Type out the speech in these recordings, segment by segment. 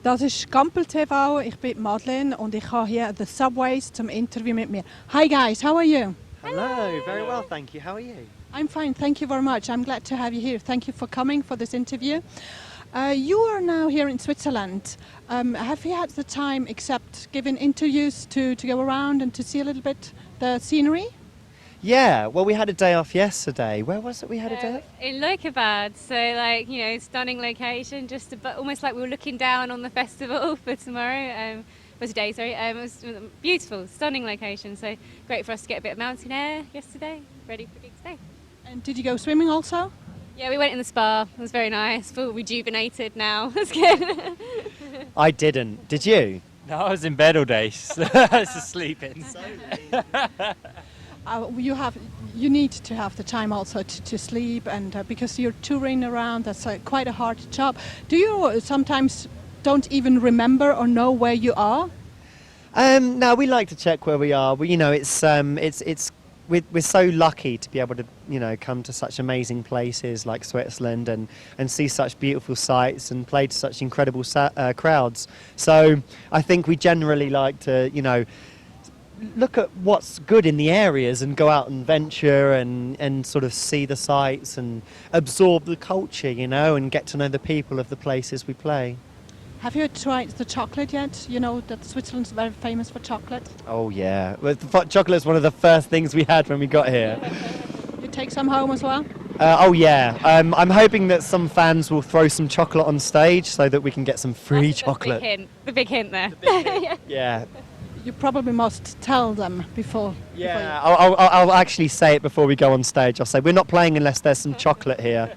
Das ist Gampel TV. Ich bin Madeleine und ich habe hier The Subways zum Interview mit mir. Hi guys, how are you? Hello, very well, thank you. How are you? I'm fine, thank you very much. I'm glad to have you here. Thank you for coming for this interview. You are now here in Switzerland. Have you had the time, except giving interviews, to go around and to see a little bit the scenery? Yeah, well, we had a day off yesterday. Where was it we had a day off? In Lokabad, so stunning location, just almost like we were looking down on the festival for tomorrow, for today, sorry. It was beautiful, stunning location, so great for us to get a bit of mountain air yesterday, ready for a big day. And did you go swimming also? Yeah, we went in the spa, it was very nice, feel rejuvenated now, that's good. I didn't. Did you? No, I was in bed all day, just sleeping. You need to have the time also to sleep, and because you're touring around, that's quite a hard job. Do you sometimes don't even remember or know where you are? No, we like to check where we are. We're so lucky to be able to, come to such amazing places like Switzerland and see such beautiful sights and play to such incredible crowds. So I think we generally like to, look at what's good in the areas and go out and venture and sort of see the sights and absorb the culture, and get to know the people of the places we play. Have you tried the chocolate yet? You know that Switzerland's very famous for chocolate. Oh yeah, well, chocolate is one of the first things we had when we got here. You take some home as well? Oh yeah, I'm hoping that some fans will throw some chocolate on stage so that we can get some free chocolate. The big hint there. Yeah. You probably must tell them before. Yeah, I'll actually say it before we go on stage. I'll say we're not playing unless there's some chocolate here.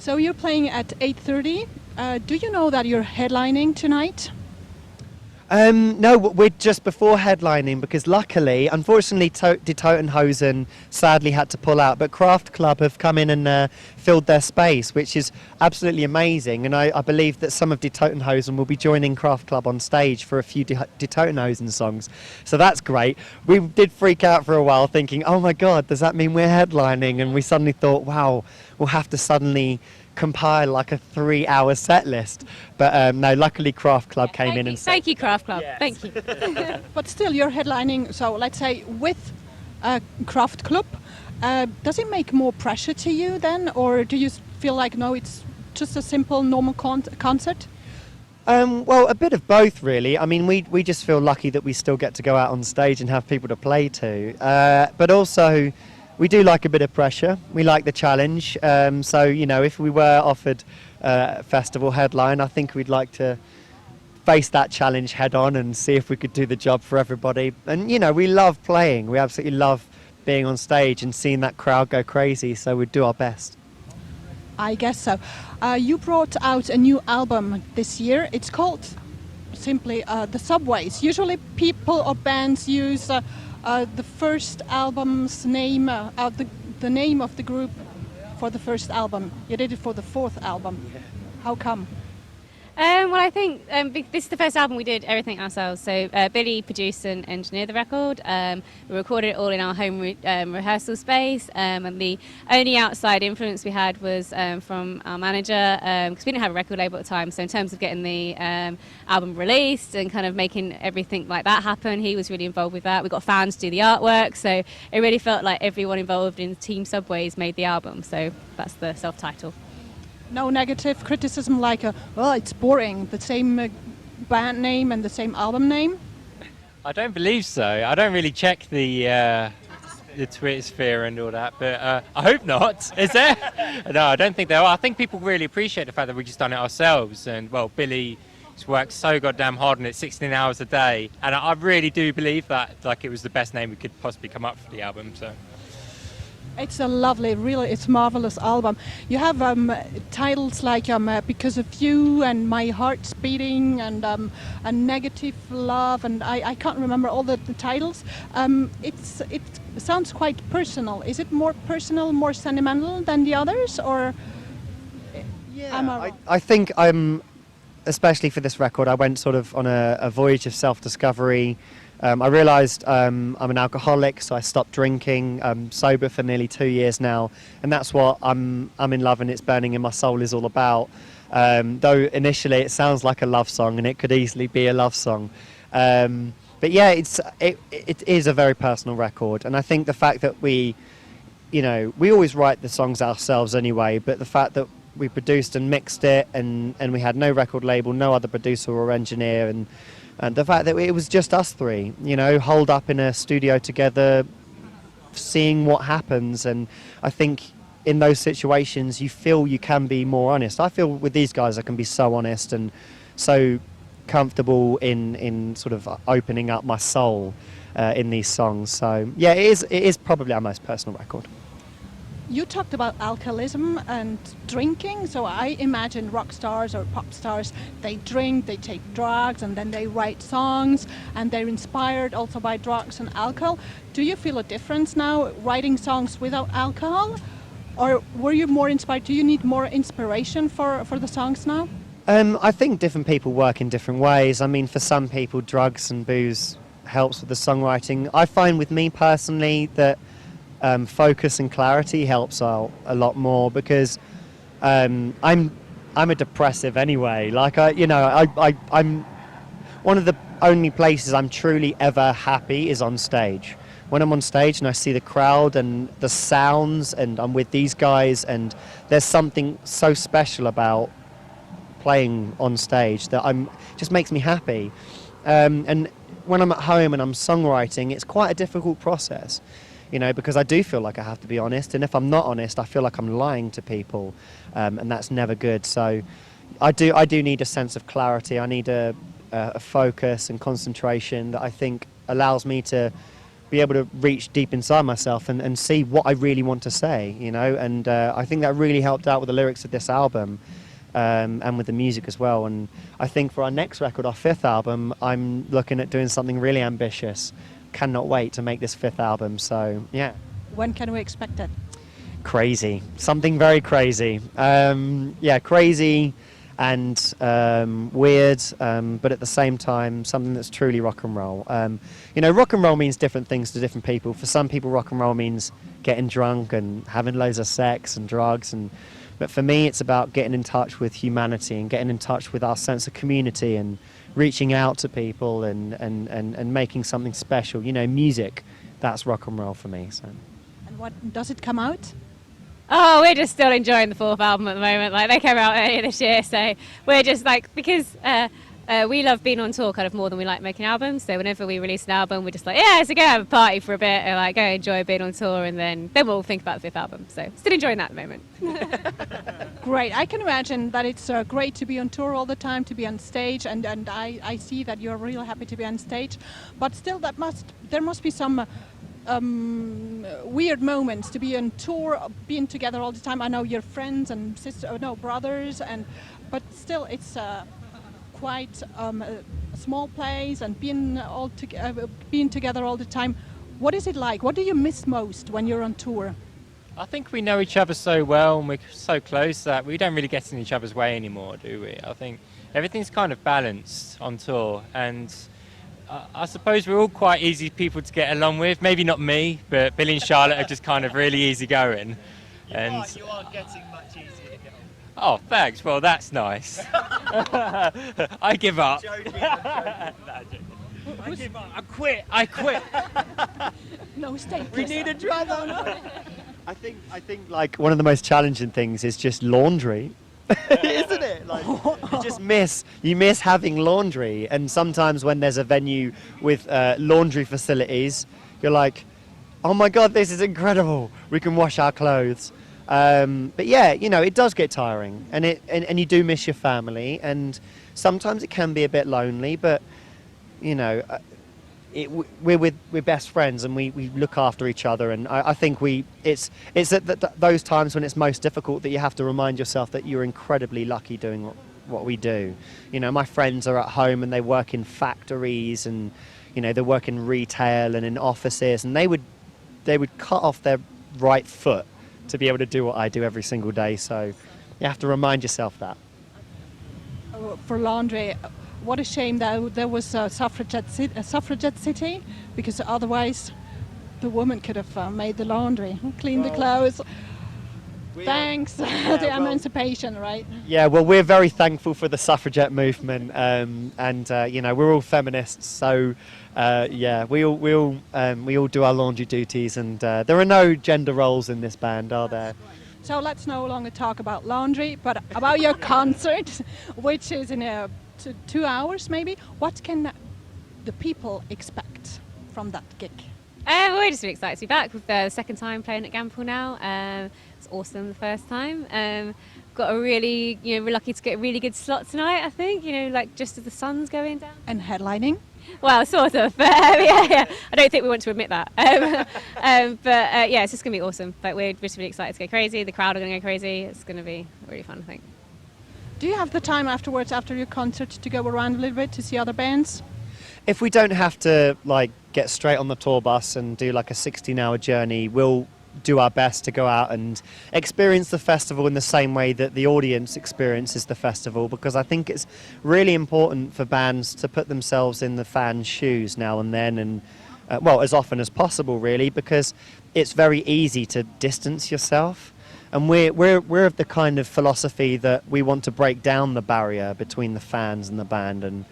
So you're playing at 8:30. Do you know that you're headlining tonight? No, we're just before headlining because luckily, unfortunately, Die Totenhosen sadly had to pull out, but Craft Club have come in and filled their space, which is absolutely amazing. And I believe that some of Die Totenhosen will be joining Craft Club on stage for a few Die Totenhosen songs. So that's great. We did freak out for a while thinking, oh my God, does that mean we're headlining? And we suddenly thought, wow, we'll have to suddenly compile like a 3-hour set list, but no, luckily Craft Club came in and said, thank you Craft Club. Yes. Thank you. But still you're headlining, so let's say with Craft Club, does it make more pressure to you then, or do you feel like no, it's just a simple normal concert? Well, a bit of both really. I mean, we just feel lucky that we still get to go out on stage and have people to play to, but also we do like a bit of pressure. We like the challenge. So, if we were offered a festival headline, I think we'd like to face that challenge head on and see if we could do the job for everybody. And, we love playing. We absolutely love being on stage and seeing that crowd go crazy. So we'd do our best. I guess so. You brought out a new album this year. It's called simply The Subways. Usually people or bands use the first album's name, the name of the group for the first album. You did it for the fourth album. Yeah. How come? Well, I think this is the first album we did everything ourselves. So Billy produced and engineered the record. We recorded it all in our home rehearsal space. And the only outside influence we had was from our manager, because we didn't have a record label at the time. So in terms of getting the album released and kind of making everything like that happen, he was really involved with that. We got fans to do the artwork. So it really felt like everyone involved in Team Subways made the album. So that's the self-title. No negative criticism like, it's boring, the same band name and the same album name? I don't believe so. I don't really check the Twitter sphere and all that, but I hope not. Is there? No, I don't think there are. I think people really appreciate the fact that we've just done it ourselves. And, well, Billy's worked so goddamn hard on it, 16 hours a day. And I really do believe that, like, it was the best name we could possibly come up for the album, so... It's a lovely, really, it's marvelous album. You have titles like Because of You and My Heart's Beating and A Negative Love, and I can't remember all the titles. It sounds quite personal. Is it more personal, more sentimental than the others, or am I wrong? I think especially for this record, I went sort of on a voyage of self-discovery. I realised I'm an alcoholic, so I stopped drinking. I'm sober for nearly 2 years now, and that's what I'm in love and it's burning in my soul is all about. Though initially it sounds like a love song, and it could easily be a love song. But yeah, it is a very personal record, and I think the fact that we always write the songs ourselves anyway, but the fact that we produced and mixed it, and we had no record label, no other producer or engineer, and the fact that it was just us three, holed up in a studio together, seeing what happens. And I think in those situations you feel you can be more honest. I feel with these guys I can be so honest and so comfortable in sort of opening up my soul in these songs. So yeah, it is probably our most personal record. You talked about alcoholism and drinking, so I imagine rock stars or pop stars, they drink, they take drugs, and then they write songs, and they're inspired also by drugs and alcohol. Do you feel a difference now writing songs without alcohol? Or were you more inspired? Do you need more inspiration for the songs now? I think different people work in different ways. I mean, for some people, drugs and booze helps with the songwriting. I find with me personally that focus and clarity helps out a lot more, because I'm a depressive anyway. Like I'm one of the only places I'm truly ever happy is on stage. When I'm on stage and I see the crowd and the sounds, and I'm with these guys, and there's something so special about playing on stage that just makes me happy. And when I'm at home and I'm songwriting, it's quite a difficult process, because I do feel like I have to be honest, and if I'm not honest, I feel like I'm lying to people, and that's never good. So I do need a sense of clarity. I need a focus and concentration that I think allows me to be able to reach deep inside myself and see what I really want to say, and I think that really helped out with the lyrics of this album, and with the music as well. And I think for our next record, our fifth album, I'm looking at doing something really ambitious. Cannot wait to make this fifth album. So yeah. When can we expect it? Crazy, something very crazy. Crazy and weird, but at the same time something that's truly rock and roll. Rock and roll means different things to different people. For some people, rock and roll means getting drunk and having loads of sex and drugs, but for me it's about getting in touch with humanity and getting in touch with our sense of community and reaching out to people and making something special. Music, that's rock and roll for me. So. And what does it come out? Oh, we're just still enjoying the fourth album at the moment. Like, they came out earlier this year, so we're just like, because we love being on tour kind of more than we like making albums. So whenever we release an album, we're just like, yeah, so go have a party for a bit and like go enjoy being on tour, and then we'll think about the fifth album. So still enjoying that at the moment. Great. I can imagine that it's great to be on tour all the time, to be on stage, and I see that you're really happy to be on stage. But still, there must be some weird moments to be on tour, being together all the time. I know you're friends and brothers, but still it's quite a small place, and being together all the time. What is it like? What do you miss most when you're on tour? I think we know each other so well and we're so close that we don't really get in each other's way anymore, do we? I think everything's kind of balanced on tour, and I suppose we're all quite easy people to get along with. Maybe not me, but Billy and Charlotte are just kind of really easygoing. You are getting much easier to get on. Oh, thanks. Well, that's nice. I give up. Joking. I give up. I quit. No, stay. We need a drummer. I think like one of the most challenging things is just laundry. Isn't it? Like, you miss having laundry, and sometimes when there's a venue with laundry facilities, you're like, oh my god, this is incredible, we can wash our clothes. But yeah, it does get tiring, and you do miss your family, and sometimes it can be a bit lonely, but we're best friends, and we look after each other, and I think it's at those times when it's most difficult that you have to remind yourself that you're incredibly lucky doing what we do. My friends are at home and they work in factories, and they work in retail and in offices, and they would cut off their right foot to be able to do what I do every single day. So you have to remind yourself that. For laundry, what a shame that there was a suffragette city, because otherwise the woman could have made the laundry, cleaned the clothes. Thanks. The well- emancipation, right? Yeah, well, we're very thankful for the suffragette movement, and we're all feminists. So, we all do our laundry duties, and there are no gender roles in this band, are there? So let's no longer talk about laundry, but about your concert, which is in 2 hours maybe. What can the people expect from that gig? We're just really excited to be back with the second time playing at Gampel now. It's awesome the first time. Got a really, we're lucky to get a really good slot tonight, I think, like just as the sun's going down. And headlining? Well, sort of. Yeah. I don't think we want to admit that. But it's just going to be awesome. Like, we're just really excited to go crazy. The crowd are going to go crazy. It's going to be really fun, I think. Do you have the time afterwards, after your concert, to go around a little bit to see other bands? If we don't have to get straight on the tour bus and do like a 16-hour journey, we'll do our best to go out and experience the festival in the same way that the audience experiences the festival, because I think it's really important for bands to put themselves in the fans' shoes now and then, and as often as possible, really, because it's very easy to distance yourself. And we're of the kind of philosophy that we want to break down the barrier between the fans and the band. And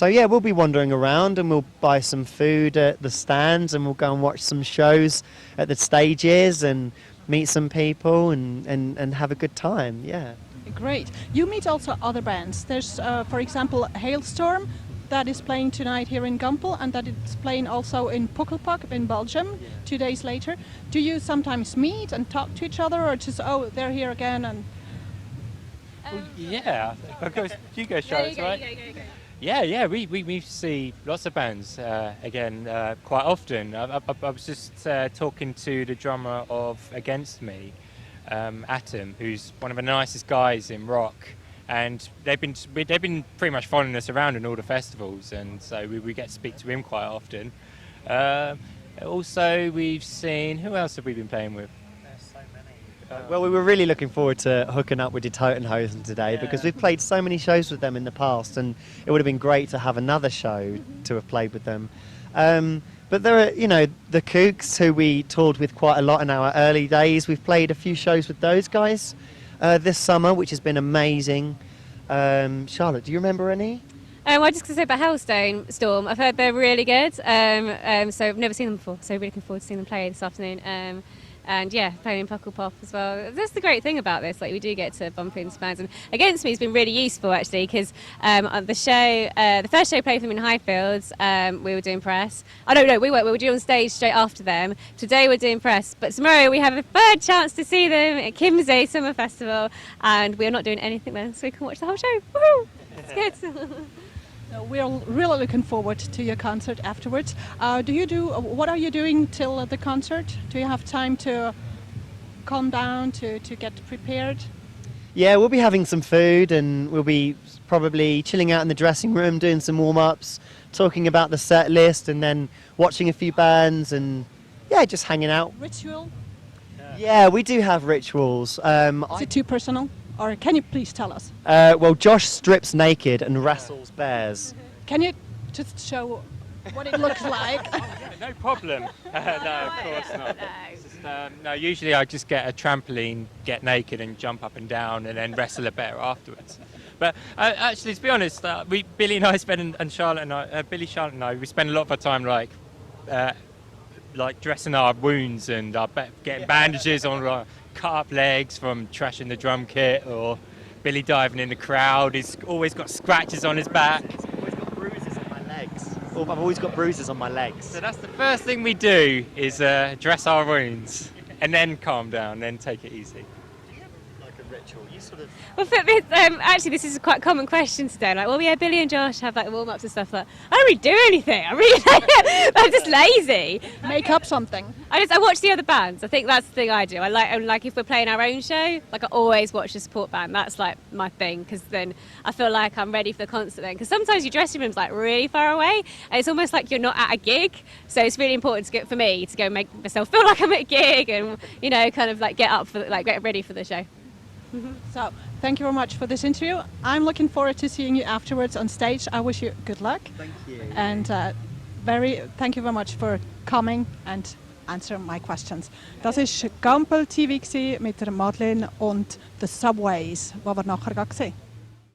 we'll be wandering around, and we'll buy some food at the stands, and we'll go and watch some shows at the stages and meet some people and have a good time, yeah. Great. You meet also other bands. There's, for example, Hailstorm that is playing tonight here in Gampel, and that is playing also in Pukkelpak in Belgium 2 days later. Do you sometimes meet and talk to each other, or just, they're here again? And Yeah, because you go shows, right? Go. Yeah, we see lots of bands again quite often. I was just talking to the drummer of Against Me, Atom, who's one of the nicest guys in rock, and they've been pretty much following us around in all the festivals, and so we get to speak to him quite often. Also, we've seen, who else have we been playing with? Well, we were really looking forward to hooking up with Die Totenhosen today, because we've played so many shows with them in the past, and it would have been great to have another show to have played with them. But there are, the Kooks, who we toured with quite a lot in our early days. We've played a few shows with those guys this summer, which has been amazing. Charlotte, do you remember any? I just going to say about Hailstorm. I've heard they're really good. So I've never seen them before. So really looking forward to seeing them play this afternoon. And yeah, playing in Pukkelpop as well. That's the great thing about this. Like, we do get to bump into bands. And Against Me has been really useful, actually, because on the show, the first show I played with them in Highfields, we were doing press. Oh no, we were doing on stage straight after them. Today we're doing press, but tomorrow we have a third chance to see them at Kimsey Summer Festival, and we're not doing anything then, so we can watch the whole show. Woohoo! It's good. So we're really looking forward to your concert afterwards. What are you doing till the concert? Do you have time to calm down, to get prepared? Yeah, we'll be having some food, and we'll be probably chilling out in the dressing room, doing some warm-ups, talking about the set list, and then watching a few bands, and just hanging out. Ritual? Yeah, we do have rituals. Is it too personal? Or can you please tell us? Well, Josh strips naked and wrestles bears. Can you just show what it looks like? No problem. No, of course not. No, usually I just get a trampoline, get naked and jump up and down, and then wrestle a bear afterwards. But actually, to be honest, Billy and I spend, and Charlotte and I, Charlotte and I, we spend a lot of our time like dressing our wounds and getting bandages on our cut up legs from trashing the drum kit, or Billy diving in the crowd. He's always got scratches on his back. I've always got bruises on my legs. I've always got bruises on my legs. So that's the first thing we do is dress our wounds and then calm down, then take it easy. Do you have like a ritual? You sort of... Well, actually, this is a quite common question today. Like, Billy and Josh have like warm-ups and stuff. Like, I don't really do anything. I'm just lazy. Make up something. I watch the other bands. I think that's the thing I do. I like if we're playing our own show, like I always watch the support band. That's like my thing, because then I feel like I'm ready for the concert then. Because sometimes your dressing room's like really far away, and it's almost like you're not at a gig. So it's really important for me to go make myself feel like I'm at a gig, and kind of like get up for get ready for the show. So thank you very much for this interview. I'm looking forward to seeing you afterwards on stage. I wish you good luck. Thank you. And thank you very much for coming, and answer my questions. Das war Gampel TV mit der Madeleine und The Subways, die wir nachher sehen.